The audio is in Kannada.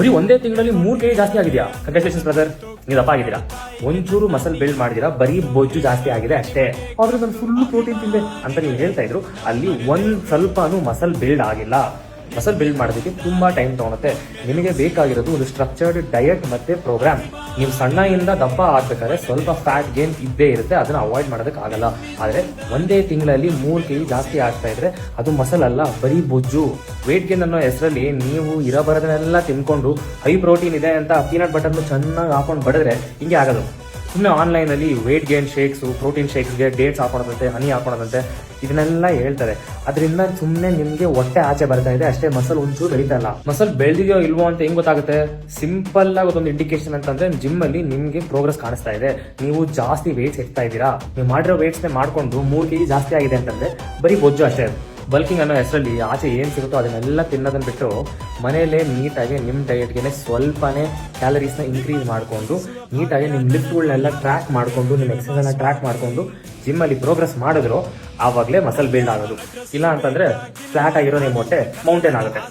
ಬರೀ ಒಂದೇ ತಿಂಗಳಲ್ಲಿ 3 kg ಜಾಸ್ತಿ ಆಗಿದೆಯಾ? ಕಂಗ್ರಾಚುಲೇಷನ್ಸ್ ಬ್ರದರ್, ನೀವು ದಪ್ಪ ಆಗಿದ್ದೀರಾ. ಒಂಚೂರು ಮಸಲ್ ಬಿಲ್ಡ್ ಮಾಡಿದಿರಾ, ಬರೀ ಬೊಜ್ಜು ಜಾಸ್ತಿ ಆಗಿದೆ ಅಷ್ಟೇ. ಆದ್ರೆ ನಾನು ಫುಲ್ ಪ್ರೋಟೀನ್ ತಿಂದೆ ಅಂತ ನೀವು ಹೇಳ್ತಾ ಇದ್ರು. ಅಲ್ಲಿ ಒಂದ್ ಸ್ವಲ್ಪನೂ ಮಸಲ್ ಬಿಲ್ಡ್ ಆಗಿಲ್ಲ. ಮಸಲ್ ಬಿಲ್ಡ್ ಮಾಡೋದಕ್ಕೆ ತುಂಬಾ ಟೈಮ್ ತಗೊಳುತ್ತೆ. ನಿಮಗೆ ಬೇಕಾಗಿರೋದು ಒಂದು ಸ್ಟ್ರಕ್ಚರ್ಡ್ ಡಯಟ್ ಮತ್ತೆ ಪ್ರೋಗ್ರಾಮ್. ನೀವು ಸಣ್ಣದಿಂದ ದಪ್ಪ ಆಗ್ಬೇಕಾದ್ರೆ ಸ್ವಲ್ಪ ಫ್ಯಾಟ್ ಗೇನ್ ಇದ್ದೇ ಇರುತ್ತೆ, ಅದನ್ನ ಅವಾಯ್ಡ್ ಮಾಡೋದಕ್ಕೆ ಆಗಲ್ಲ. ಆದ್ರೆ ಒಂದೇ ತಿಂಗಳಲ್ಲಿ 3 kg ಜಾಸ್ತಿ ಆಗ್ತಾ ಇದ್ರೆ ಅದು ಮಸಲ್ ಅಲ್ಲ, ಬರೀ ಬೊಜ್ಜು. ವೇಟ್ ಗೇನ್ ಅನ್ನೋ ಹೆಸರಲ್ಲಿ ನೀವು ಇರಬರೋದನ್ನೆಲ್ಲ ತಿನ್ಕೊಂಡು ಹೈ ಪ್ರೋಟೀನ್ ಇದೆ ಅಂತ ಪೀನಟ್ ಬಟರ್ ಚೆನ್ನಾಗಿ ಹಾಕೊಂಡು ಬಡಿದ್ರೆ ಹಿಂಗೆ ಆಗೋದು. ಸುಮ್ಮನೆ ಆನ್ಲೈನ್ ಅಲ್ಲಿ ವೇಟ್ ಗೇನ್ ಶೇಕ್ಸ್, ಪ್ರೋಟೀನ್ ಶೇಕ್ಸ್ಗೆ ಡೇಟ್ಸ್ ಹಾಕೊಳೋದಂತೆ, ಹನಿ ಹಾಕೊಳೋದಂತೆ, ಇದನ್ನೆಲ್ಲ ಹೇಳ್ತಾರೆ. ಅದರಿಂದ ಸುಮ್ಮನೆ ನಿಮ್ಗೆ ಹೊಟ್ಟೆ ಆಚೆ ಬರ್ತಾ ಇದೆ ಅಷ್ಟೇ, ಮಸಲ್ ಒಂಚೂರು ಬೆಳೀತಾ ಇಲ್ಲ. ಮಸಲ್ ಬೆಳೆದಿದೆಯೋ ಇಲ್ವೋ ಅಂತ ಹೆಂಗ್ ಗೊತ್ತಾಗುತ್ತೆ? ಸಿಂಪಲ್ ಆಗಿ ಒಂದು ಇಂಡಿಕೇಶನ್ ಅಂತಂದ್ರೆ ಜಿಮ್ ಅಲ್ಲಿ ನಿಮ್ಗೆ ಪ್ರೋಗ್ರೆಸ್ ಕಾಣಿಸ್ತಾ ಇದೆ, ನೀವು ಜಾಸ್ತಿ ವೇಟ್ಸ್ ಎತ್ತಾ ಇದ್ದೀರಾ. ನೀವು ಮಾಡಿರೋ ವೇಟ್ಸ್ ಮಾಡ್ಕೊಂಡು 3 kg ಜಾಸ್ತಿ ಆಗಿದೆ ಅಂತಂದ್ರೆ ಬರೀ ಬೊಜ್ಜು ಅಷ್ಟೇ. ಬಲ್ಕಿಂಗ್ ಅನ್ನೋ ಹೆಸರಲ್ಲಿ ಆಚೆ ಏನ್ ಸಿಗುತ್ತೋ ಅದನ್ನೆಲ್ಲ ತಿನ್ನೋದನ್ನ ಬಿಟ್ಟು ಮನೆಯಲ್ಲೇ ನೀಟಾಗಿ ನಿಮ್ಮ ಡಯಟ್ಗೆ ಸ್ವಲ್ಪನೇ ಕ್ಯಾಲರೀಸ್ನ ಇನ್ಕ್ರೀಸ್ ಮಾಡಿಕೊಂಡು ನೀಟಾಗಿ ನಿಮ್ಮ ಲಿಫ್ಟ್ಗಳನ್ನೆಲ್ಲ ಟ್ರ್ಯಾಕ್ ಮಾಡಿಕೊಂಡು ನಿಮ್ಮ ಎಕ್ಸರ್ಸೈಸ್ನ ಟ್ರ್ಯಾಕ್ ಮಾಡಿಕೊಂಡು ಜಿಮ್ಮಲ್ಲಿ ಪ್ರೋಗ್ರೆಸ್ ಮಾಡಿದ್ರು ಆವಾಗಲೇ ಮಸಲ್ ಬಿಲ್ಡ್ ಆಗೋದು. ಇಲ್ಲ ಅಂತಂದ್ರೆ ಫ್ಲಾಟ್ ಆಗಿರೋ ನಿಮ್ಮ ಹೊಟ್ಟೆ ಮೌಂಟೇನ್ ಆಗುತ್ತೆ.